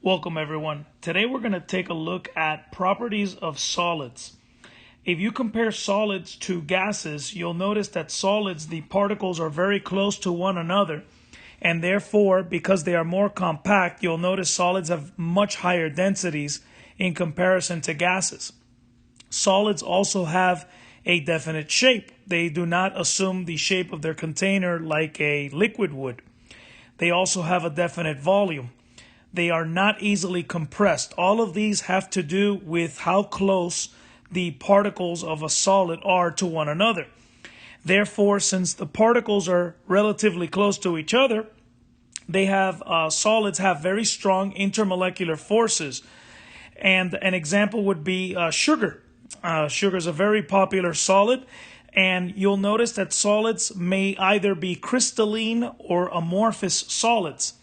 Welcome everyone. Today we're going to take a look at properties of solids. If you compare solids to gases, you'll notice that solids, the particles are very close to one another, and therefore, because they are more compact, you'll notice solids have much higher densities in comparison to gases. Solids also have a definite shape. They do not assume the shape of their container like a liquid would. They also have a definite volume. They are not easily compressed. All of these have to do with how close the particles of a solid are to one another. Therefore, since the particles are relatively close to each other, solids have very strong intermolecular forces. And an example would be sugar. Sugar is a very popular solid, and you'll notice that solids may either be crystalline or amorphous solids.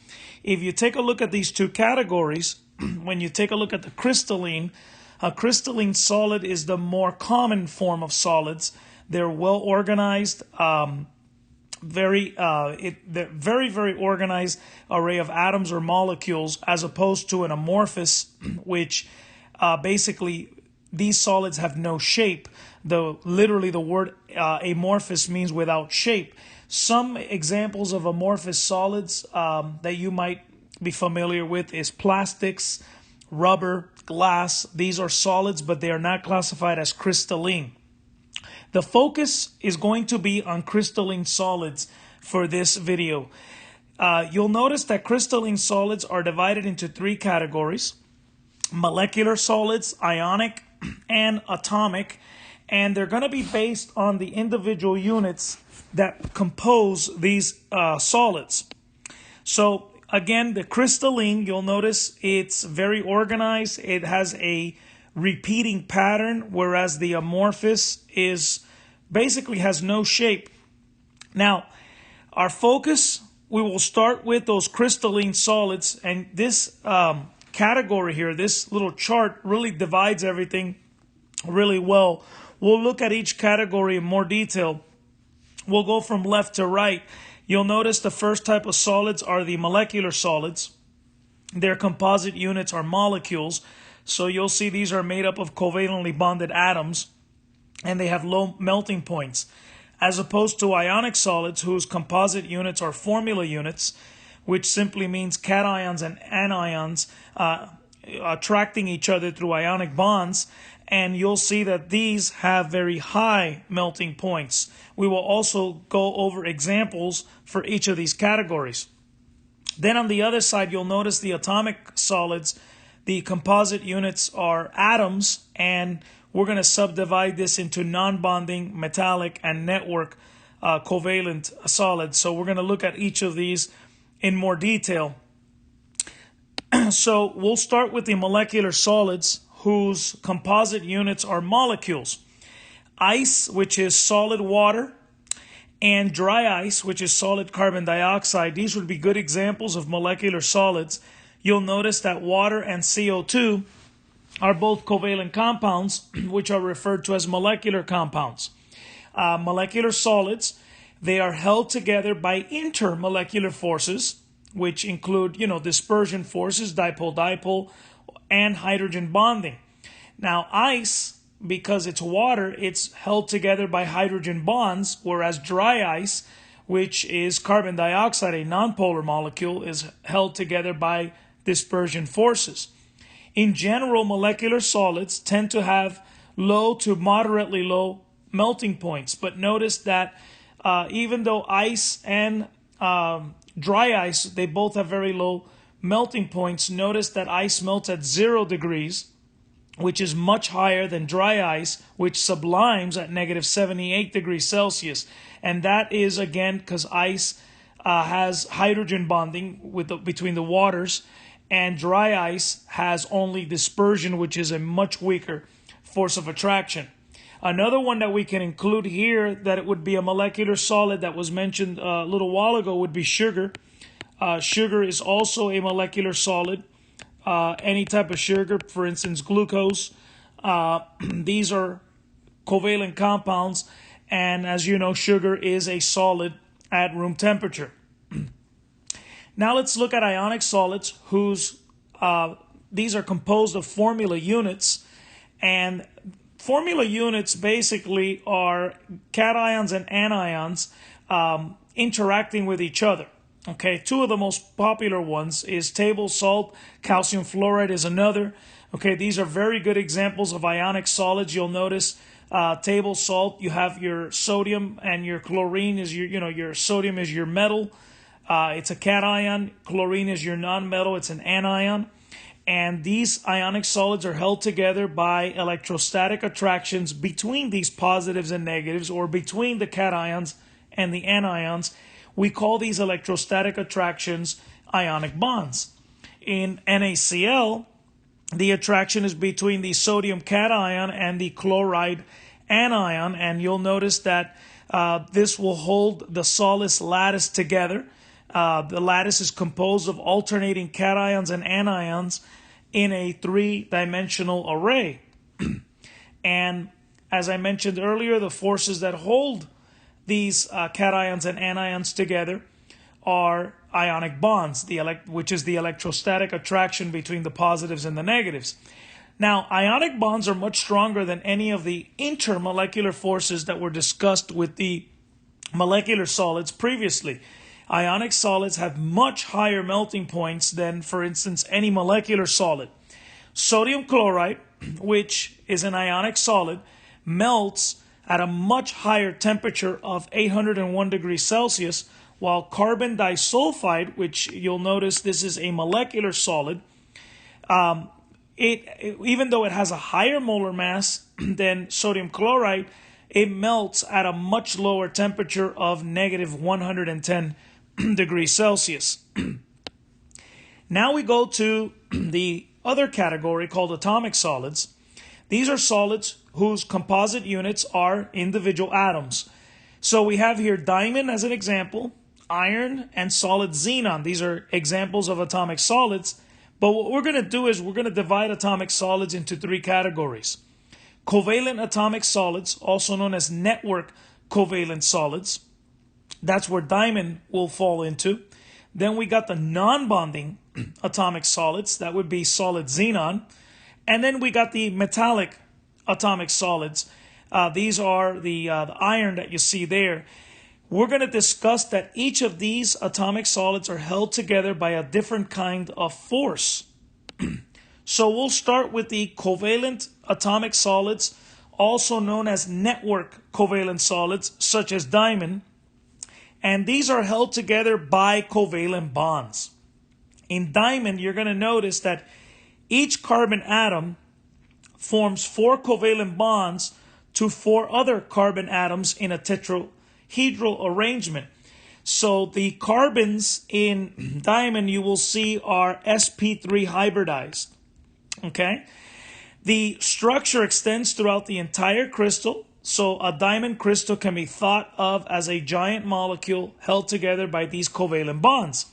If you take a look at these two categories, when you take a look at the crystalline, a crystalline solid is the more common form of solids. They're well organized, very organized array of atoms or molecules, as opposed to an amorphous, which basically these solids have no shape. Literally the word amorphous means without shape. Some examples of amorphous solids that you might be familiar with is plastics, rubber, glass. These are solids, but they are not classified as crystalline. The focus is going to be on crystalline solids for this video. You'll notice that crystalline solids are divided into three categories: molecular solids, ionic, and atomic. And they're going to be based on the individual units that compose these solids. So again, the crystalline, you'll notice it's very organized. It has a repeating pattern, whereas the amorphous basically has no shape. Now, our focus, we will start with those crystalline solids, and this category here, this little chart really divides everything really well. We'll look at each category in more detail. We'll go from left to right. You'll notice the first type of solids are the molecular solids. Their composite units are molecules. So you'll see these are made up of covalently bonded atoms, and they have low melting points, as opposed to ionic solids, whose composite units are formula units, which simply means cations and anions attracting each other through ionic bonds. And you'll see that these have very high melting points. We will also go over examples for each of these categories. Then on the other side, you'll notice the atomic solids. The composite units are atoms, and we're going to subdivide this into non-bonding, metallic, and network covalent solids. So we're going to look at each of these in more detail. So we'll start with the molecular solids, whose composite units are molecules. Ice, which is solid water, and dry ice, which is solid carbon dioxide. These would be good examples of molecular solids. You'll notice that water and CO2 are both covalent compounds, which are referred to as molecular compounds. Molecular solids, they are held together by intermolecular forces, which include, dispersion forces, dipole-dipole, and hydrogen bonding. Now, ice, because it's water, it's held together by hydrogen bonds, whereas dry ice, which is carbon dioxide, a nonpolar molecule, is held together by dispersion forces. In general, molecular solids tend to have low to moderately low melting points, but notice that even though ice and dry ice, they both have very low melting points, notice that ice melts at 0 degrees, which is much higher than dry ice, which sublimes at negative 78 degrees Celsius. And that is, again, because ice has hydrogen bonding between the waters, and dry ice has only dispersion, which is a much weaker force of attraction. Another one that we can include here, that it would be a molecular solid that was mentioned a little while ago, would be sugar. Sugar is also a molecular solid. Any type of sugar, for instance, glucose. These are covalent compounds, and as you know, sugar is a solid at room temperature. Now let's look at ionic solids whose these are composed of formula units, and formula units basically are cations and anions interacting with each other. Okay, two of the most popular ones is table salt. Calcium fluoride is another. Okay, these are very good examples of ionic solids. You'll notice table salt, you have your sodium, and your chlorine is your sodium is your metal. It's a cation. Chlorine is your nonmetal. It's an anion. And these ionic solids are held together by electrostatic attractions between these positives and negatives, or between the cations and the anions. We call these electrostatic attractions ionic bonds. In NaCl, the attraction is between the sodium cation and the chloride anion, and you'll notice that this will hold the Solis lattice together. The lattice is composed of alternating cations and anions in a three-dimensional array. And as I mentioned earlier, the forces that hold these cations and anions together are ionic bonds, which is the electrostatic attraction between the positives and the negatives. Now, ionic bonds are much stronger than any of the intermolecular forces that were discussed with the molecular solids previously. Ionic solids have much higher melting points than, for instance, any molecular solid. Sodium chloride, which is an ionic solid, melts at a much higher temperature of 801 degrees Celsius, while carbon disulfide, which you'll notice this is a molecular solid, even though it has a higher molar mass than sodium chloride, it melts at a much lower temperature of negative 110 degrees Celsius. Now we go to the other category called atomic solids. These are solids whose composite units are individual atoms. So we have here diamond as an example, iron, and solid xenon. These are examples of atomic solids. But what we're going to do is we're going to divide atomic solids into three categories. Covalent atomic solids, also known as network covalent solids. That's where diamond will fall into. Then we got the non-bonding atomic solids. That would be solid xenon. And then we got the metallic atomic solids. These are the iron that you see there. We're going to discuss that each of these atomic solids are held together by a different kind of force. So we'll start with the covalent atomic solids, also known as network covalent solids, such as diamond. And these are held together by covalent bonds. In diamond, you're going to notice that each carbon atom forms 4 covalent bonds to 4 other carbon atoms in a tetrahedral arrangement. So the carbons in diamond you will see are sp3 hybridized. Okay? The structure extends throughout the entire crystal. So a diamond crystal can be thought of as a giant molecule held together by these covalent bonds.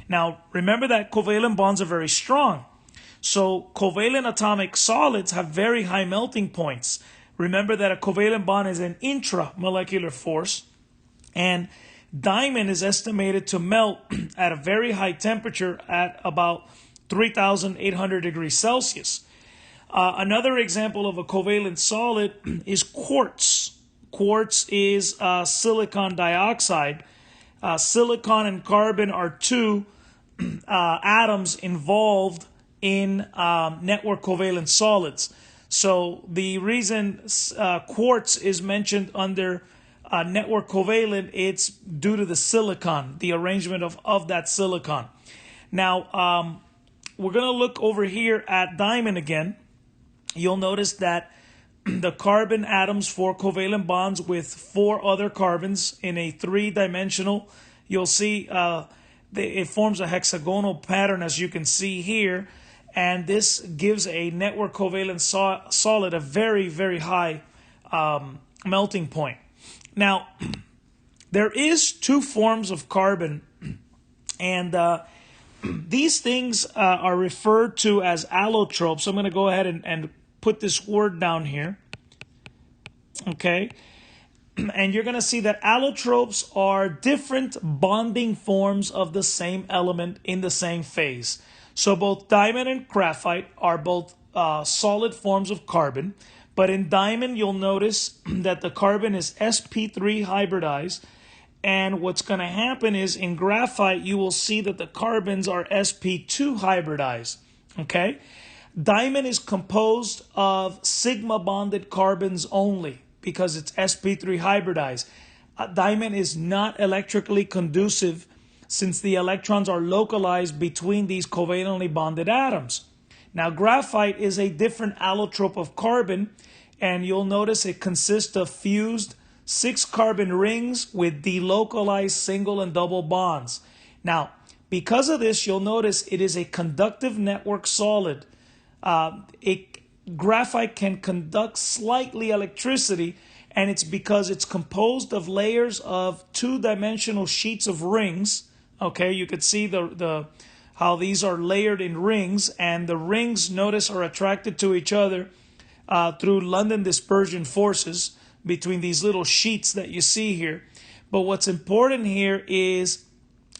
Now, remember that covalent bonds are very strong. So covalent atomic solids have very high melting points. Remember that a covalent bond is an intramolecular force, and diamond is estimated to melt at a very high temperature at about 3,800 degrees Celsius. Another example of a covalent solid is quartz. Quartz is silicon dioxide. Silicon and carbon are 2 atoms involved in network covalent solids. So the reason quartz is mentioned under network covalent, it's due to the silicon, the arrangement of that silicon. Now, we're going to look over here at diamond again. You'll notice that the carbon atoms form covalent bonds with 4 other carbons in a 3-dimensional. You'll see it forms a hexagonal pattern, as you can see here. And this gives a network covalent solid a very, very high melting point. Now, there is 2 forms of carbon, and these things are referred to as allotropes. So I'm going to go ahead and put this word down here. Okay. And you're going to see that allotropes are different bonding forms of the same element in the same phase. So both diamond and graphite are both solid forms of carbon. But in diamond, you'll notice that the carbon is sp3 hybridized. And what's going to happen is in graphite, you will see that the carbons are sp2 hybridized. Okay? Diamond is composed of sigma bonded carbons only because it's sp3 hybridized. Diamond is not electrically conducive since the electrons are localized between these covalently bonded atoms. Now, graphite is a different allotrope of carbon, and you'll notice it consists of fused 6-carbon rings with delocalized single and double bonds. Now, because of this, you'll notice it is a conductive network solid. Graphite can conduct slightly electricity, and it's because it's composed of layers of 2-dimensional sheets of rings. Okay, you could see how these are layered in rings, and the rings, notice, are attracted to each other through London dispersion forces between these little sheets that you see here. But what's important here is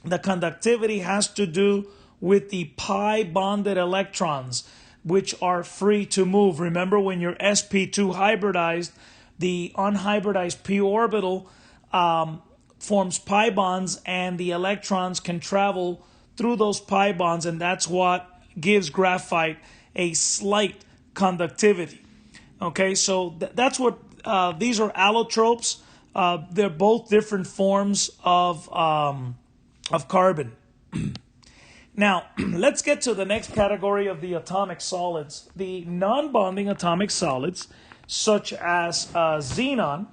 the conductivity has to do with the pi bonded electrons, which are free to move. Remember, when you're sp2 hybridized, the unhybridized p orbital forms pi bonds, and the electrons can travel through those pi bonds, and that's what gives graphite a slight conductivity. Okay, so that's what these are allotropes. They're both different forms of carbon. Now, let's get to the next category of the atomic solids, the non-bonding atomic solids, such as xenon.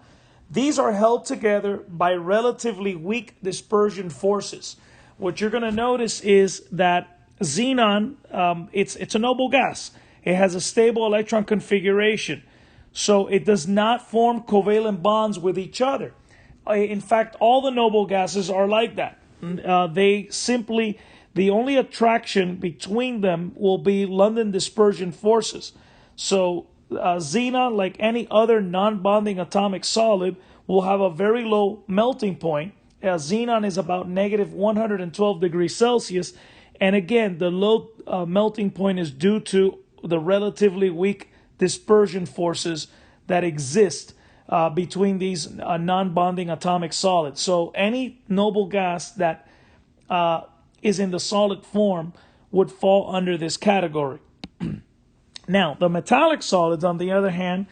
These are held together by relatively weak dispersion forces. What you're going to notice is that xenon, it's a noble gas. It has a stable electron configuration, so it does not form covalent bonds with each other. In fact, all the noble gases are like that. The only attraction between them will be London dispersion forces. So xenon, like any other non-bonding atomic solid, will have a very low melting point. Xenon is about negative 112 degrees Celsius. And again, the low melting point is due to the relatively weak dispersion forces that exist between these non-bonding atomic solids. So any noble gas that is in the solid form would fall under this category. Now, the metallic solids, on the other hand,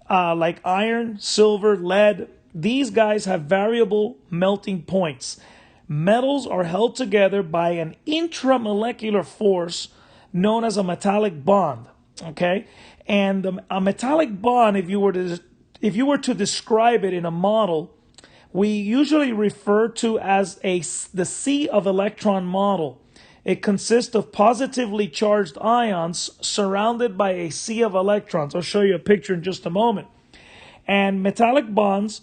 like iron, silver, lead, these guys have variable melting points. Metals are held together by an intramolecular force known as a metallic bond. Okay, and a metallic bond, if you were to describe it in a model, we usually refer to as the sea of electron model. It consists of positively charged ions surrounded by a sea of electrons. I'll show you a picture in just a moment. And metallic bonds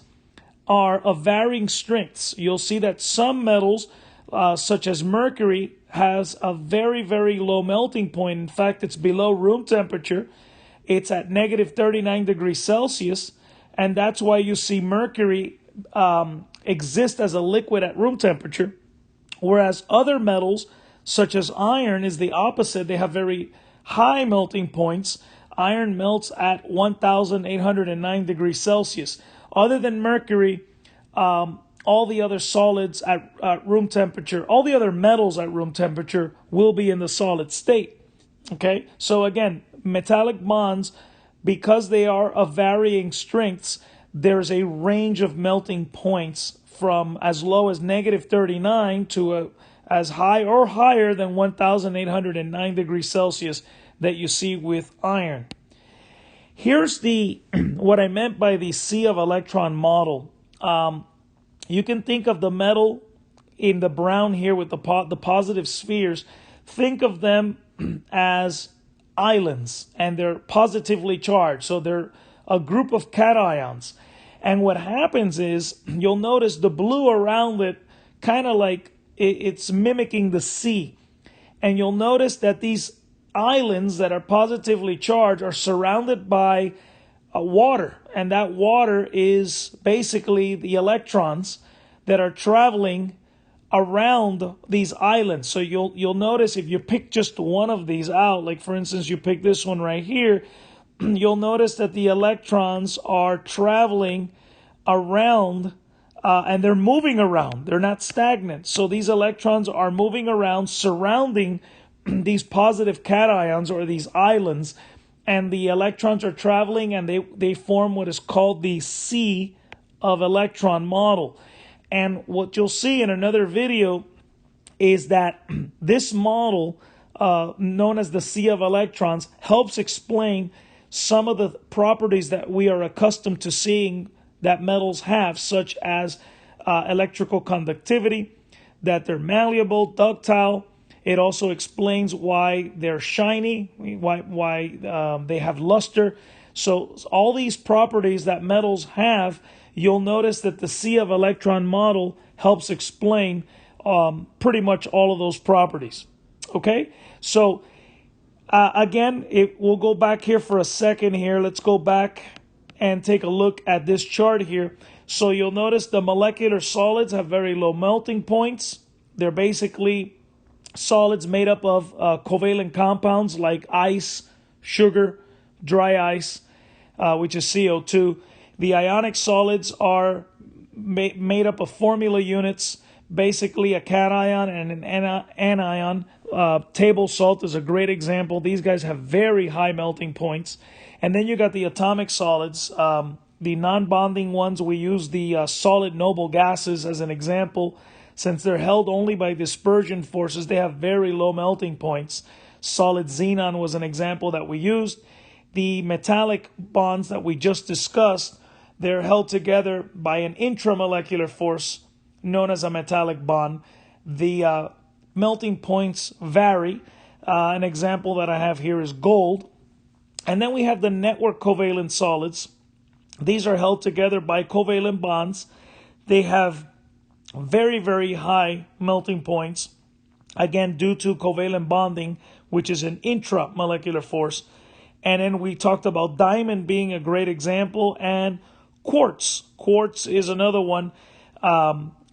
are of varying strengths. You'll see that some metals, such as mercury, has a very, very low melting point. In fact, it's below room temperature. It's at negative 39 degrees Celsius, and that's why you see mercury exist as a liquid at room temperature, whereas other metals, such as iron, is the opposite. They have very high melting points. Iron melts at 1,809 degrees Celsius. Other than mercury, all the other solids at room temperature, all the other metals at room temperature will be in the solid state. Okay, so again, metallic bonds, because they are of varying strengths, there's a range of melting points from as low as negative 39 to as high or higher than 1,809 degrees Celsius that you see with iron. Here's what I meant by the sea of electron model. You can think of the metal in the brown here with the positive spheres. Think of them as islands, and they're positively charged. So they're a group of cations. And what happens is, you'll notice the blue around it, kind of like it's mimicking the sea. And you'll notice that these islands that are positively charged are surrounded by water. And that water is basically the electrons that are traveling around these islands. So you'll notice if you pick just one of these out, like for instance, you pick this one right here, you'll notice that the electrons are traveling around and they're moving around. They're not stagnant. So these electrons are moving around, surrounding these positive cations or these islands, and the electrons are traveling and they form what is called the sea of electron model. And what you'll see in another video is that this model, known as the sea of electrons, helps explain some of the properties that we are accustomed to seeing that metals have, such as electrical conductivity, that they're malleable, ductile. It also explains why they're shiny, why they have luster. So all these properties that metals have, you'll notice that the sea of electron model helps explain pretty much all of those properties. Okay, so again, we'll go back here for a second here. Let's go back and take a look at this chart here. So you'll notice the molecular solids have very low melting points. They're basically solids made up of covalent compounds like ice, sugar, dry ice, which is CO2. The ionic solids are made up of formula units, basically a cation and an anion. Table salt is a great example. These guys have very high melting points. And then you got the atomic solids, the non-bonding ones. We use the solid noble gases as an example. Since they're held only by dispersion forces, they have very low melting points. Solid xenon was an example that we used. The metallic bonds that we just discussed, they're held together by an intramolecular force known as a metallic bond. The melting points vary. An example that I have here is gold. And then we have the network covalent solids. These are held together by covalent bonds. They have very, very high melting points, again, due to covalent bonding, which is an intramolecular force. And then we talked about diamond being a great example, and quartz. Quartz is another one,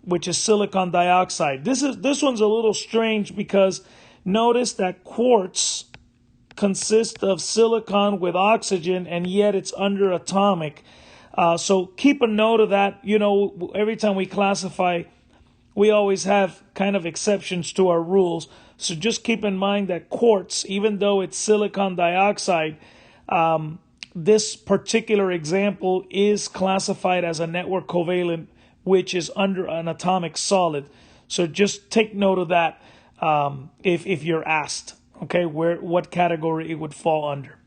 which is silicon dioxide. This one's a little strange because notice that quartz consists of silicon with oxygen, and yet it's underatomic. So keep a note of that. You know, every time we classify, we always have kind of exceptions to our rules. So just keep in mind that quartz, even though it's silicon dioxide, this particular example is classified as a network covalent, which is under an atomic solid. So just take note of that if you're asked, okay, what category it would fall under.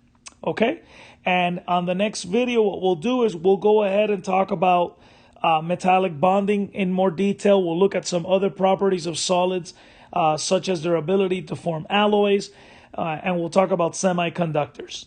Okay, and on the next video, what we'll do is we'll go ahead and talk about metallic bonding in more detail. We'll look at some other properties of solids, such as their ability to form alloys, and we'll talk about semiconductors.